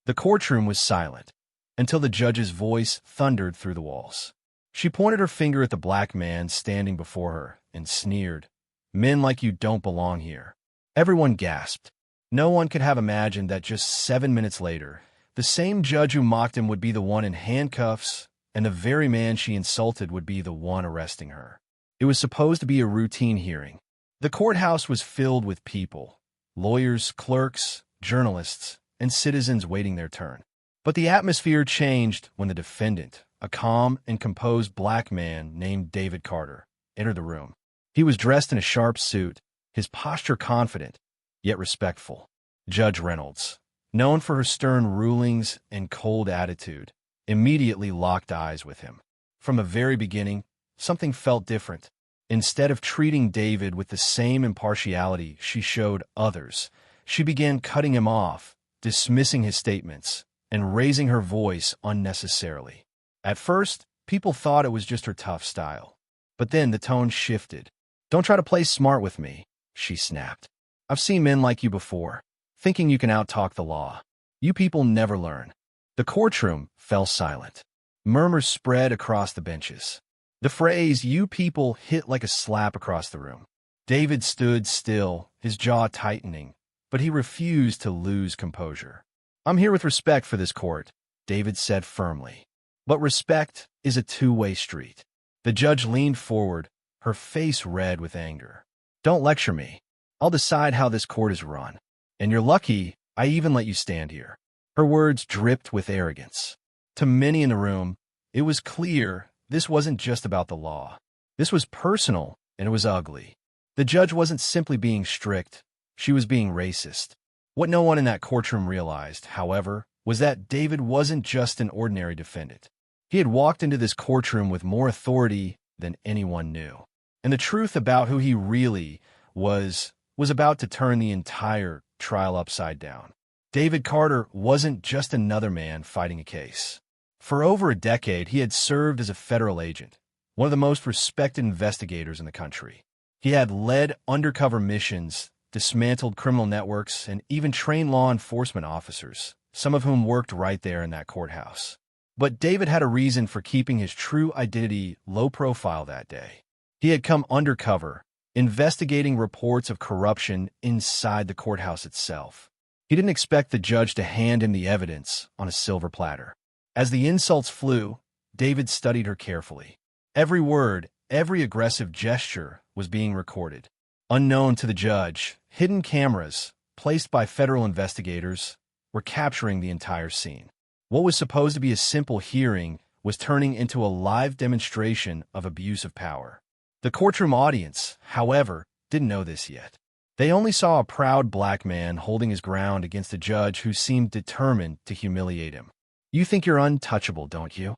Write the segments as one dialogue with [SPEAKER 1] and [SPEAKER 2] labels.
[SPEAKER 1] The courtroom was silent, until the judge's voice thundered through the walls. She pointed her finger at the black man standing before her and sneered, "Men like you don't belong here." Everyone gasped. No one could have imagined that just 7 minutes later, the same judge who mocked him would be the one in handcuffs, and the very man she insulted would be the one arresting her. It was supposed to be a routine hearing. The courthouse was filled with people, lawyers, clerks, journalists, and citizens waiting their turn. But the atmosphere changed when the defendant, a calm and composed black man named David Carter, entered the room. He was dressed in a sharp suit, his posture confident, yet respectful. Judge Reynolds, known for her stern rulings and cold attitude, immediately locked eyes with him. From the very beginning, something felt different. Instead of treating David with the same impartiality she showed others, she began cutting him off, dismissing his statements, and raising her voice unnecessarily. At first, people thought it was just her tough style. But then the tone shifted. "Don't try to play smart with me," she snapped. "I've seen men like you before, thinking you can outtalk the law. You people never learn." The courtroom fell silent. Murmurs spread across the benches. The phrase, "you people," hit like a slap across the room. David stood still, his jaw tightening, but he refused to lose composure. "I'm here with respect for this court," David said firmly. But respect is a two-way street. The judge leaned forward, her face red with anger. "Don't lecture me. I'll decide how this court is run. And you're lucky I even let you stand here." Her words dripped with arrogance. To many in the room, it was clear this wasn't just about the law. This was personal, and it was ugly. The judge wasn't simply being strict, she was being racist. What no one in that courtroom realized, however, was that David wasn't just an ordinary defendant. He had walked into this courtroom with more authority than anyone knew. And the truth about who he really was about to turn the entire trial upside down. David Carter wasn't just another man fighting a case. For over a decade, he had served as a federal agent, one of the most respected investigators in the country. He had led undercover missions, dismantled criminal networks, and even trained law enforcement officers, some of whom worked right there in that courthouse. But David had a reason for keeping his true identity low profile that day. He had come undercover, investigating reports of corruption inside the courthouse itself. He didn't expect the judge to hand him the evidence on a silver platter. As the insults flew, David studied her carefully. Every word, every aggressive gesture was being recorded. Unknown to the judge, hidden cameras, placed by federal investigators, were capturing the entire scene. What was supposed to be a simple hearing was turning into a live demonstration of abuse of power. The courtroom audience, however, didn't know this yet. They only saw a proud black man holding his ground against a judge who seemed determined to humiliate him. "You think you're untouchable, don't you?"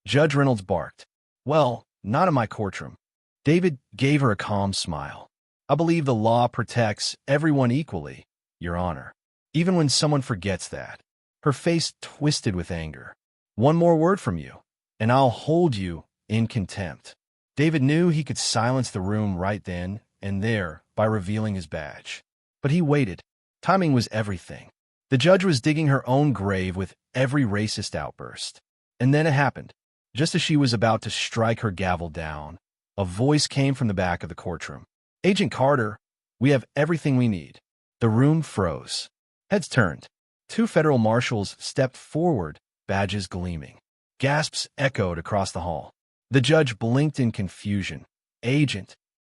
[SPEAKER 1] Judge Reynolds barked. "Well, not in my courtroom." David gave her a calm smile. "I believe the law protects everyone equally, Your Honor, even when someone forgets that." Her face twisted with anger. "One more word from you, and I'll hold you in contempt." David knew he could silence the room right then and there by revealing his badge. But he waited. Timing was everything. The judge was digging her own grave with every racist outburst. And then it happened. Just as she was about to strike her gavel down, a voice came from the back of the courtroom. "Agent Carter, we have everything we need." The room froze. Heads turned. Two federal marshals stepped forward, badges gleaming. Gasps echoed across the hall. The judge blinked in confusion. Agent.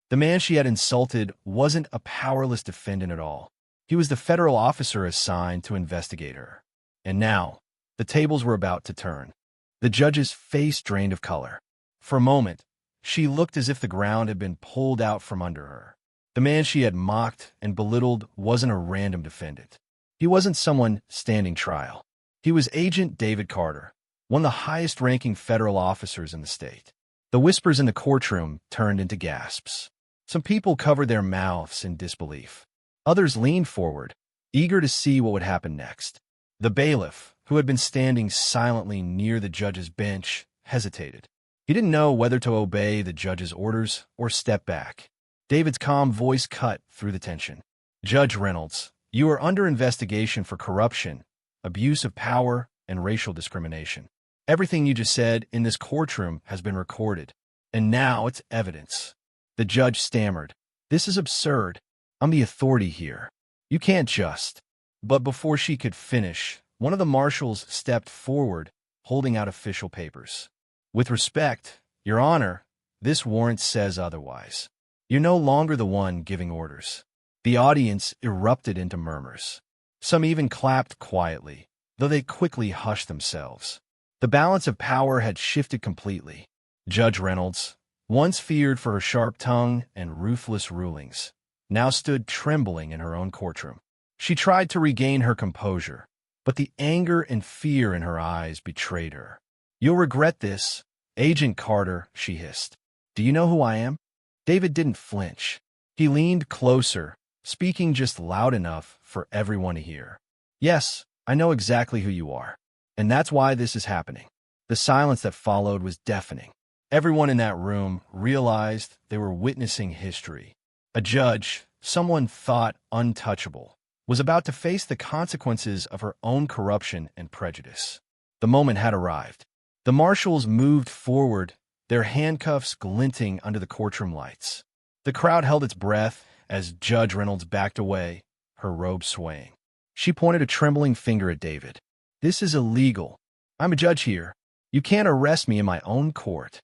[SPEAKER 1] The man she had insulted wasn't a powerless defendant at all. He was the federal officer assigned to investigate her. And now, the tables were about to turn. The judge's face drained of color. For a moment, she looked as if the ground had been pulled out from under her. The man she had mocked and belittled wasn't a random defendant. He wasn't someone standing trial. He was Agent David Carter, one of the highest-ranking federal officers in the state. The whispers in the courtroom turned into gasps. Some people covered their mouths in disbelief. Others leaned forward, eager to see what would happen next. The bailiff, who had been standing silently near the judge's bench, hesitated. He didn't know whether to obey the judge's orders or step back. David's calm voice cut through the tension. "Judge Reynolds, you are under investigation for corruption abuse of power, and racial discrimination. Everything you just said in this courtroom has been recorded, and now it's evidence. The judge stammered. This is absurd. I'm the authority here. You can't just. But before she could finish, one of the marshals stepped forward, holding out official papers. With respect, Your Honor, this warrant says otherwise. You're no longer the one giving orders. The audience erupted into murmurs. Some even clapped quietly, though they quickly hushed themselves. The balance of power had shifted completely. Judge Reynolds, once feared for her sharp tongue and ruthless rulings, now stood trembling in her own courtroom. She tried to regain her composure, but the anger and fear in her eyes betrayed her. You'll regret this, Agent Carter, she hissed. Do you know who I am? David didn't flinch. He leaned closer, speaking just loud enough for everyone to hear. Yes, I know exactly who you are. And that's why this is happening. The silence that followed was deafening. Everyone in that room realized they were witnessing history. A judge, someone thought untouchable, was about to face the consequences of her own corruption and prejudice. The moment had arrived. The marshals moved forward, their handcuffs glinting under the courtroom lights. The crowd held its breath as Judge Reynolds backed away, her robe swaying. She pointed a trembling finger at David. This is illegal. I'm a judge here. You can't arrest me in my own court.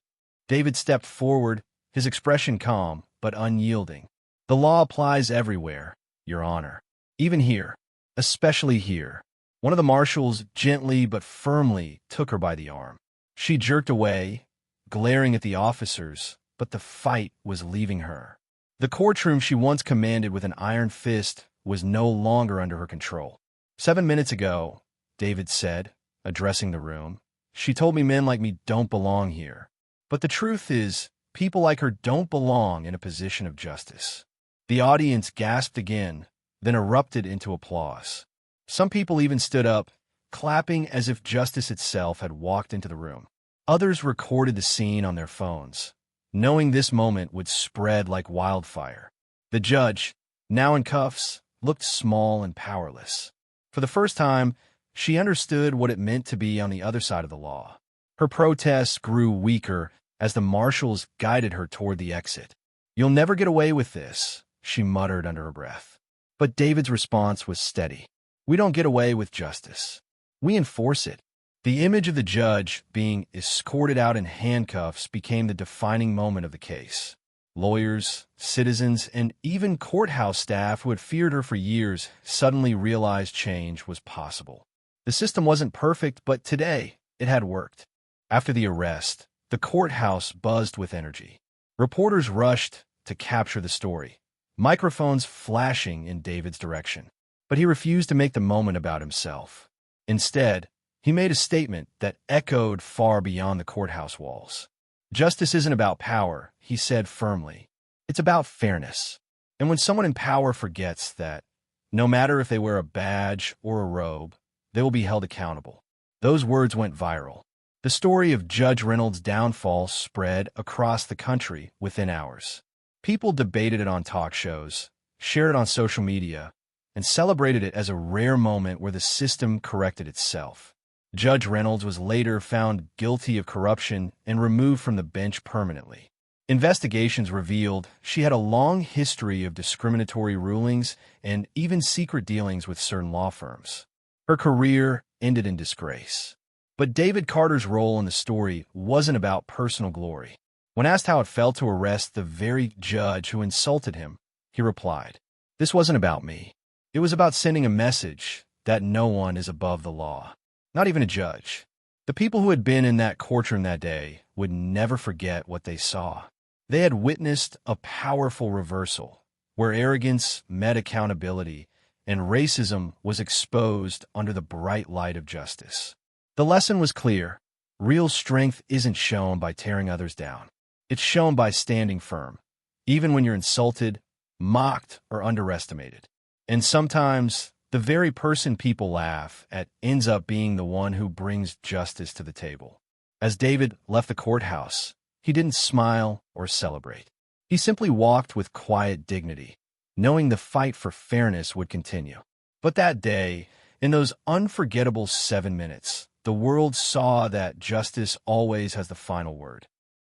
[SPEAKER 1] David stepped forward, his expression calm but unyielding. The law applies everywhere, Your Honor. Even here, especially here. One of the marshals gently but firmly took her by the arm. She jerked away, glaring at the officers, but the fight was leaving her. The courtroom she once commanded with an iron fist was no longer under her control. 7 minutes ago, David said, addressing the room, she told me men like me don't belong here. But the truth is, people like her don't belong in a position of justice. The audience gasped again, then erupted into applause. Some people even stood up, clapping as if justice itself had walked into the room. Others recorded the scene on their phones, knowing this moment would spread like wildfire. The judge, now in cuffs, looked small and powerless. For the first time, she understood what it meant to be on the other side of the law. Her protests grew weaker as the marshals guided her toward the exit. You'll never get away with this, she muttered under her breath. But David's response was steady. We don't get away with justice. We enforce it. The image of the judge being escorted out in handcuffs became the defining moment of the case. Lawyers, citizens, and even courthouse staff who had feared her for years suddenly realized change was possible. The system wasn't perfect, but today it had worked. After the arrest, the courthouse buzzed with energy. Reporters rushed to capture the story, microphones flashing in David's direction. But he refused to make the moment about himself. Instead, he made a statement that echoed far beyond the courthouse walls. Justice isn't about power, he said firmly. It's about fairness. And when someone in power forgets that, no matter if they wear a badge or a robe, they will be held accountable. Those words went viral. The story of Judge Reynolds' downfall spread across the country within hours. People debated it on talk shows, shared it on social media, and celebrated it as a rare moment where the system corrected itself. Judge Reynolds was later found guilty of corruption and removed from the bench permanently. Investigations revealed she had a long history of discriminatory rulings and even secret dealings with certain law firms. Her career ended in disgrace. But David Carter's role in the story wasn't about personal glory. When asked how it felt to arrest the very judge who insulted him, he replied, "This wasn't about me. It was about sending a message that no one is above the law, not even a judge." The people who had been in that courtroom that day would never forget what they saw. They had witnessed a powerful reversal, where arrogance met accountability and racism was exposed under the bright light of justice. The lesson was clear. Real strength isn't shown by tearing others down. It's shown by standing firm, even when you're insulted, mocked, or underestimated. And sometimes, the very person people laugh at ends up being the one who brings justice to the table. As David left the courthouse, he didn't smile or celebrate. He simply walked with quiet dignity, knowing the fight for fairness would continue. But that day, In those unforgettable 7 minutes, the world saw that justice always has the final word.